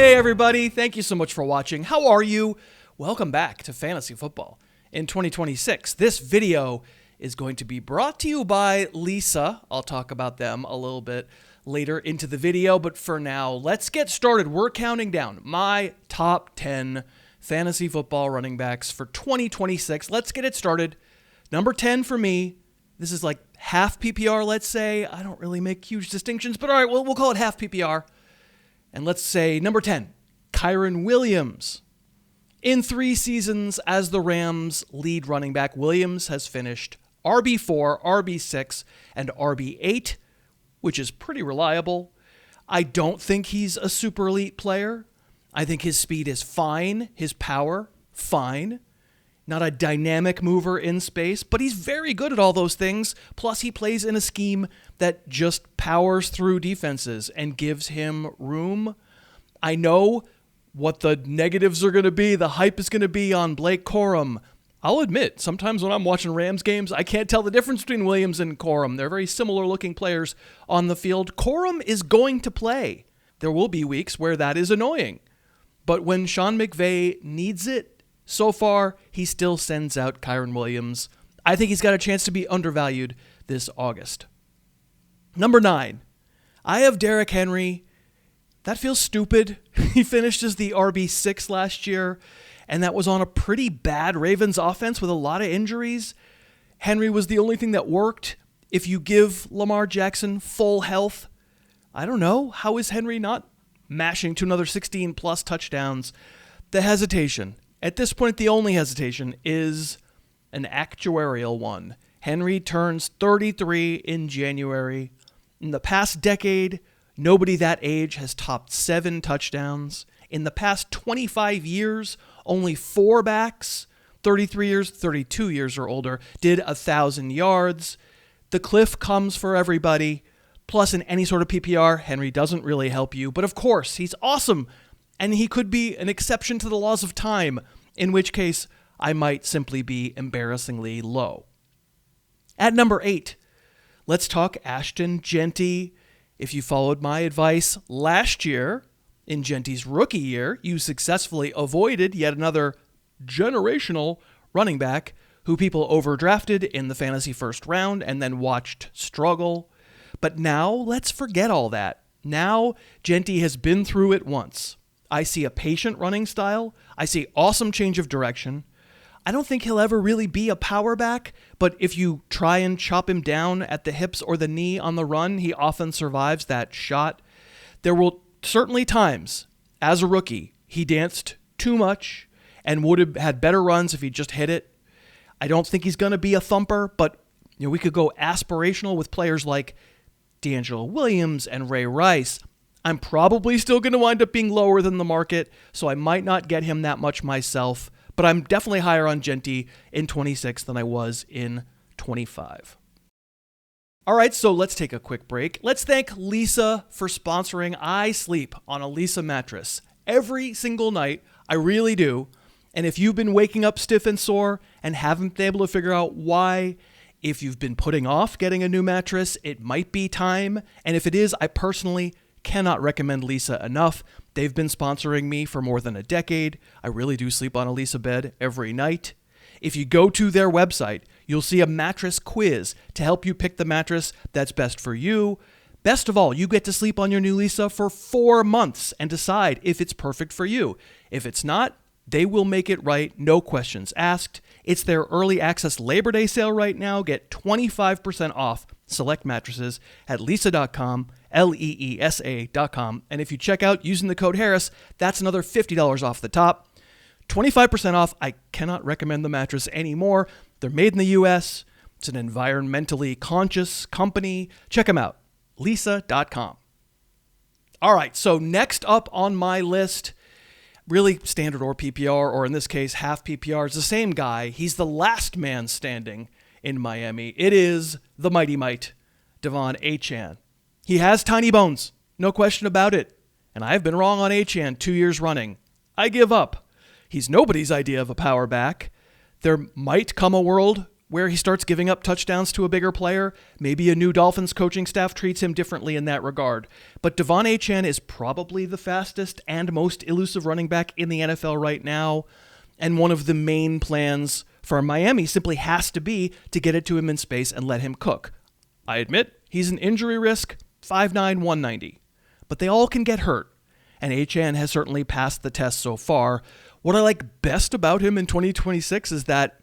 Hey everybody, thank you so much for watching. How are you? Welcome back to Fantasy Football in 2026. This video is going to be brought to you by Lisa. I'll talk about them a little bit later into the video, but for now, let's get started. We're counting down my top 10 fantasy football running backs for 2026. Let's get it started. Number 10 for me. This is like half PPR, let's say. I don't really make huge distinctions, but all right, we'll call it half PPR. And let's say number 10, Kyren Williams. In 3 seasons as the Rams' lead running back, Williams has finished RB4, RB6, and RB8, which is pretty reliable. I don't think he's a super elite player. I think his speed is fine, his power, fine. Not a dynamic mover in space, but he's very good at all those things. Plus, he plays in a scheme that just powers through defenses and gives him room. I know what the negatives are going to be, the hype is going to be on Blake Corum. I'll admit, sometimes when I'm watching Rams games, I can't tell the difference between Williams and Corum. They're very similar looking players on the field. Corum is going to play. There will be weeks where that is annoying. But when Sean McVay needs it, so far, he still sends out Kyren Williams. I think he's got a chance to be undervalued this August. Number 9, I have Derrick Henry. That feels stupid. He finished as the RB6 last year, and that was on a pretty bad Ravens offense with a lot of injuries. Henry was the only thing that worked. If you give Lamar Jackson full health, I don't know, how is Henry not mashing to another 16-plus touchdowns? The hesitation. At this point, the only hesitation is an actuarial one. Henry turns 33 in January. In the past decade, nobody that age has topped 7 touchdowns. In the past 25 years, only 4 backs, 33 years, 32 years or older, did 1,000 yards. The cliff comes for everybody. Plus, in any sort of PPR, Henry doesn't really help you. But of course, he's awesome. And he could be an exception to the laws of time, in which case I might simply be embarrassingly low. At number 8, let's talk Ashton Jeanty. If you followed my advice last year, in Jeanty's rookie year, you successfully avoided yet another generational running back who people overdrafted in the fantasy first round and then watched struggle. But now, let's forget all that. Now, Jeanty has been through it once. I see a patient running style. I see awesome change of direction. I don't think he'll ever really be a power back, but if you try and chop him down at the hips or the knee on the run, he often survives that shot. There will certainly times, as a rookie, he danced too much and would have had better runs if he just hit it. I don't think he's going to be a thumper, but we could go aspirational with players like D'Angelo Williams and Ray Rice. I'm probably still going to wind up being lower than the market, so I might not get him that much myself, but I'm definitely higher on Jeanty in 26 than I was in 25. All right, so let's take a quick break. Let's thank Lisa for sponsoring. I sleep on a Lisa mattress every single night. I really do. And if you've been waking up stiff and sore and haven't been able to figure out why, if you've been putting off getting a new mattress, it might be time. And if it is, I personally cannot recommend Lisa enough. They've been sponsoring me for more than a decade. I really do sleep on a Lisa bed every night. If you go to their website, you'll see a mattress quiz to help you pick the mattress that's best for you. Best of all, you get to sleep on your new Lisa for 4 months and decide if it's perfect for you. If it's not, they will make it right, no questions asked. It's their early access Labor Day sale right now. Get 25% off select mattresses at leesa.com, Leesa.com. And if you check out using the code Harris, that's another $50 off the top. 25% off. I cannot recommend the mattress anymore. They're made in the U.S. It's an environmentally conscious company. Check them out. Leesa.com. All right, so next up on my list, really standard or PPR, or in this case, half PPR, is the same guy. He's the last man standing in Miami. It is the Mighty Mite, Devon Achane. He has tiny bones, no question about it. And I have been wrong on Achane 2 years running. I give up. He's nobody's idea of a power back. There might come a world where he starts giving up touchdowns to a bigger player. Maybe a new Dolphins coaching staff treats him differently in that regard. But Devon Achane is probably the fastest and most elusive running back in the NFL right now. And one of the main plans for Miami simply has to be to get it to him in space and let him cook. I admit, he's an injury risk, 5'9", 190. But they all can get hurt. And Achane has certainly passed the test so far. What I like best about him in 2026 is that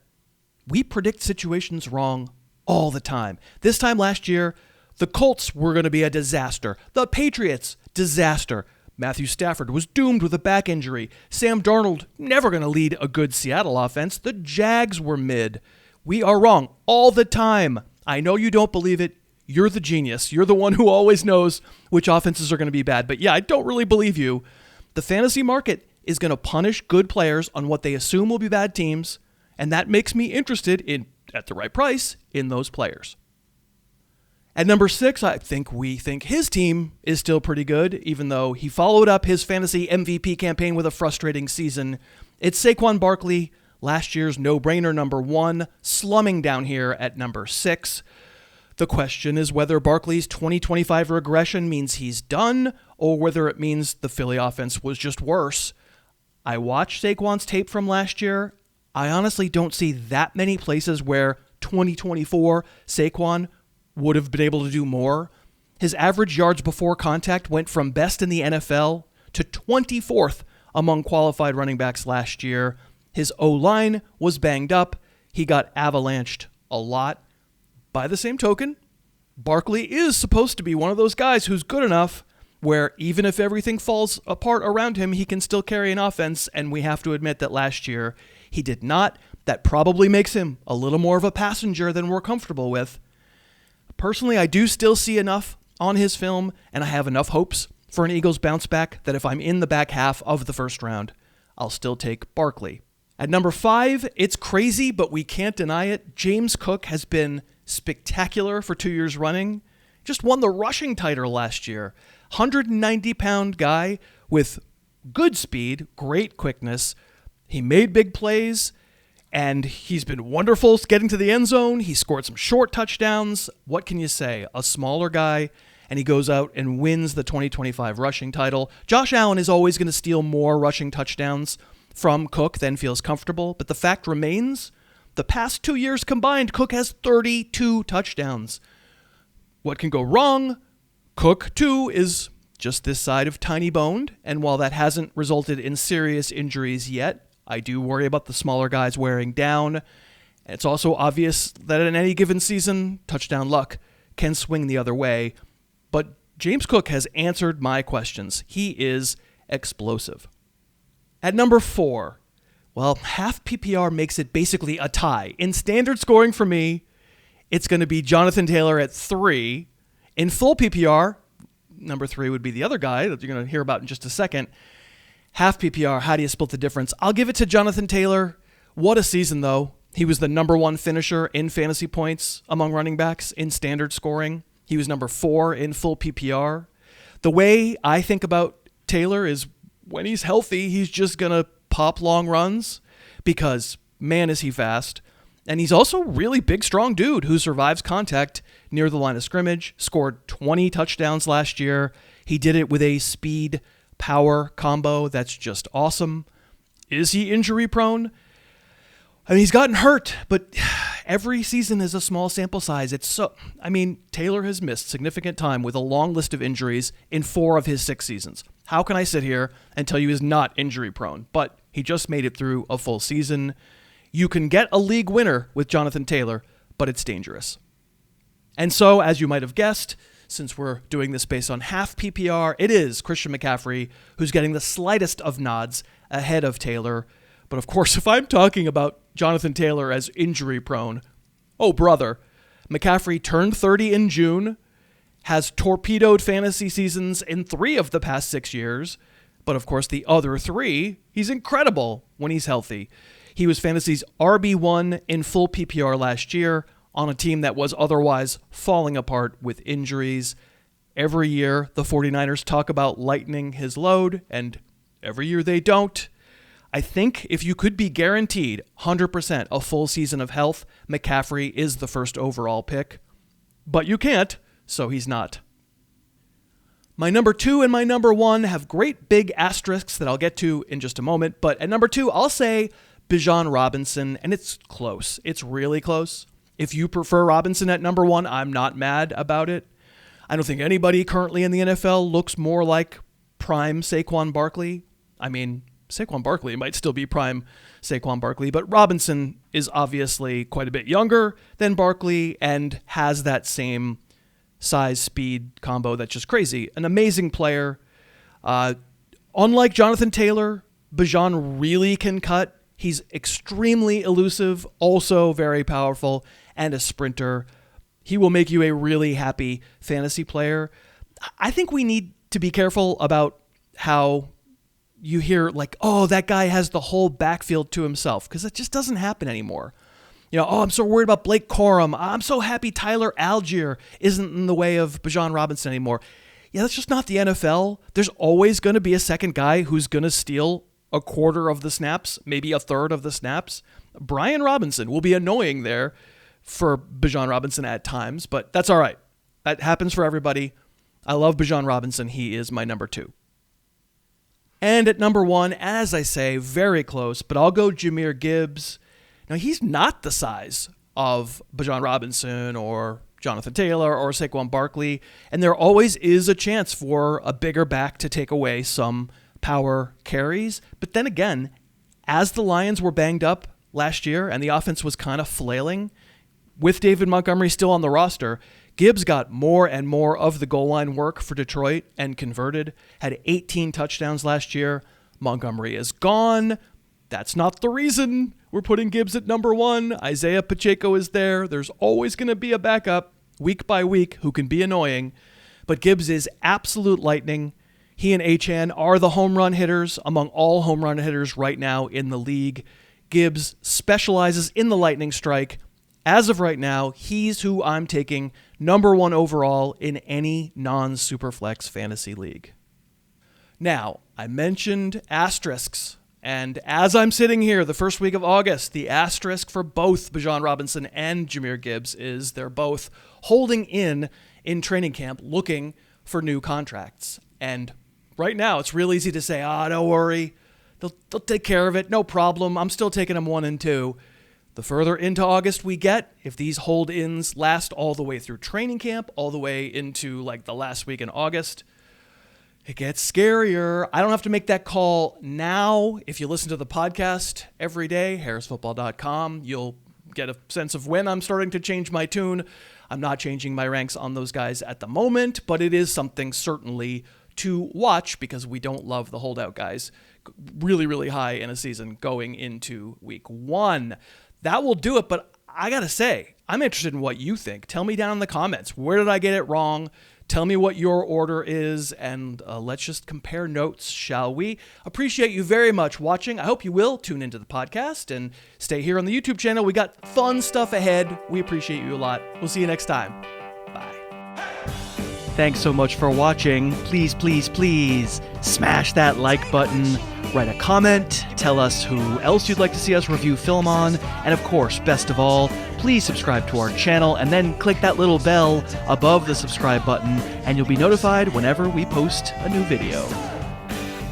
we predict situations wrong all the time. This time last year, the Colts were going to be a disaster. The Patriots, disaster. Matthew Stafford was doomed with a back injury. Sam Darnold, never going to lead a good Seattle offense. The Jags were mid. We are wrong all the time. I know you don't believe it. You're the genius. You're the one who always knows which offenses are going to be bad. But yeah, I don't really believe you. The fantasy market is going to punish good players on what they assume will be bad teams, and that makes me interested in, at the right price, in those players. At number 6, we think his team is still pretty good, even though he followed up his fantasy MVP campaign with a frustrating season. It's Saquon Barkley, last year's no-brainer number 1, slumming down here at number 6. The question is whether Barkley's 2025 regression means he's done, or whether it means the Philly offense was just worse. I watched Saquon's tape from last year. I honestly don't see that many places where 2024 Saquon would have been able to do more. His average yards before contact went from best in the NFL to 24th among qualified running backs last year. His O-line was banged up. He got avalanched a lot. By the same token, Barkley is supposed to be one of those guys who's good enough where even if everything falls apart around him, he can still carry an offense, and we have to admit that last year he did not. That probably makes him a little more of a passenger than we're comfortable with. Personally, I do still see enough on his film, and I have enough hopes for an Eagles bounce back that if I'm in the back half of the first round, I'll still take Barkley. At number 5, it's crazy, but we can't deny it. James Cook has been spectacular for 2 years running. Just won the rushing title last year. 190-pound guy with good speed, great quickness. He made big plays, and he's been wonderful getting to the end zone. He scored some short touchdowns. What can you say? A smaller guy, and he goes out and wins the 2025 rushing title. Josh Allen is always going to steal more rushing touchdowns from Cook than feels comfortable, but the fact remains, the past 2 years combined, Cook has 32 touchdowns. What can go wrong? Cook, too, is just this side of tiny boned, and while that hasn't resulted in serious injuries yet, I do worry about the smaller guys wearing down. It's also obvious that in any given season, touchdown luck can swing the other way. But James Cook has answered my questions. He is explosive. At number 4, well, half PPR makes it basically a tie. In standard scoring for me, it's going to be Jonathan Taylor at 3. In full PPR, number 3 would be the other guy that you're going to hear about in just a second. Half PPR, how do you split the difference? I'll give it to Jonathan Taylor. What a season, though. He was the number 1 finisher in fantasy points among running backs in standard scoring. He was number 4 in full PPR. The way I think about Taylor is when he's healthy, he's just going to pop long runs because, man, is he fast. And he's also a really big, strong dude who survives contact near the line of scrimmage, scored 20 touchdowns last year. He did it with a speed-power combo that's just awesome. Is he injury-prone? I mean, he's gotten hurt, but every season is a small sample size. Taylor has missed significant time with a long list of injuries in 4 of his 6 seasons. How can I sit here and tell you he's not injury-prone? But he just made it through a full season. You can get a league winner with Jonathan Taylor, but it's dangerous. And so, as you might have guessed, since we're doing this based on half PPR, it is Christian McCaffrey who's getting the slightest of nods ahead of Taylor. But of course, if I'm talking about Jonathan Taylor as injury-prone, oh brother, McCaffrey turned 30 in June, has torpedoed fantasy seasons in 3 of the past 6 years, but of course the other 3, he's incredible when he's healthy. He was fantasy's RB1 in full PPR last year on a team that was otherwise falling apart with injuries. Every year, the 49ers talk about lightening his load, and every year they don't. I think if you could be guaranteed 100% a full season of health, McCaffrey is the first overall pick. But you can't, so he's not. My number 2 and my number 1 have great big asterisks that I'll get to in just a moment. But at number 2, I'll say Bijan Robinson, and it's close. It's really close. If you prefer Robinson at number 1, I'm not mad about it. I don't think anybody currently in the NFL looks more like prime Saquon Barkley. I mean, Saquon Barkley might still be prime Saquon Barkley, but Robinson is obviously quite a bit younger than Barkley and has that same size-speed combo that's just crazy. An amazing player. Unlike Jonathan Taylor, Bijan really can cut. He's extremely elusive, also very powerful, and a sprinter. He will make you a really happy fantasy player. I think we need to be careful about how you hear like, oh, that guy has the whole backfield to himself, because it just doesn't happen anymore. You know, oh, I'm so worried about Blake Corum. I'm so happy Tyler Algier isn't in the way of Bijan Robinson anymore. Yeah, that's just not the NFL. There's always going to be a second guy who's going to steal a quarter of the snaps, maybe a third of the snaps. Brian Robinson will be annoying there for Bijan Robinson at times, but that's all right. That happens for everybody. I love Bijan Robinson. He is my number 2. And at number 1, as I say, very close, but I'll go Jahmyr Gibbs. Now, he's not the size of Bijan Robinson or Jonathan Taylor or Saquon Barkley, and there always is a chance for a bigger back to take away some power carries. But then again, as the Lions were banged up last year and the offense was kind of flailing, with David Montgomery still on the roster, Gibbs got more and more of the goal line work for Detroit and converted, had 18 touchdowns last year. Montgomery is gone. That's not the reason we're putting Gibbs at number 1. Isaiah Pacheco is there. There's always going to be a backup week by week who can be annoying, but Gibbs is absolute lightning. He and Achane are the home run hitters among all home run hitters right now in the league. Gibbs specializes in the lightning strike. As of right now, he's who I'm taking number 1 overall in any non-Superflex fantasy league. Now, I mentioned asterisks, and as I'm sitting here the first week of August, the asterisk for both Bijan Robinson and Jahmyr Gibbs is they're both holding in training camp looking for new contracts. And right now, it's real easy to say, don't worry, they'll take care of it, no problem, I'm still taking them 1 and 2. The further into August we get, if these hold-ins last all the way through training camp, all the way into like the last week in August, it gets scarier. I don't have to make that call now. If you listen to the podcast every day, harrisfootball.com, you'll get a sense of when I'm starting to change my tune. I'm not changing my ranks on those guys at the moment, but it is something certainly to watch because we don't love the holdout guys really, really high in a season going into week 1. That will do it, but I gotta say, I'm interested in what you think. Tell me down in the comments, where did I get it wrong? Tell me what your order is, and let's just compare notes, shall we? Appreciate you very much watching. I hope you will tune into the podcast and stay here on the YouTube channel. We got fun stuff ahead. We appreciate you a lot. We'll see you next time. Bye. Thanks so much for watching. Please, please, please smash that like button. Write a comment, tell us who else you'd like to see us review film on, and of course, best of all, please subscribe to our channel and then click that little bell above the subscribe button and you'll be notified whenever we post a new video.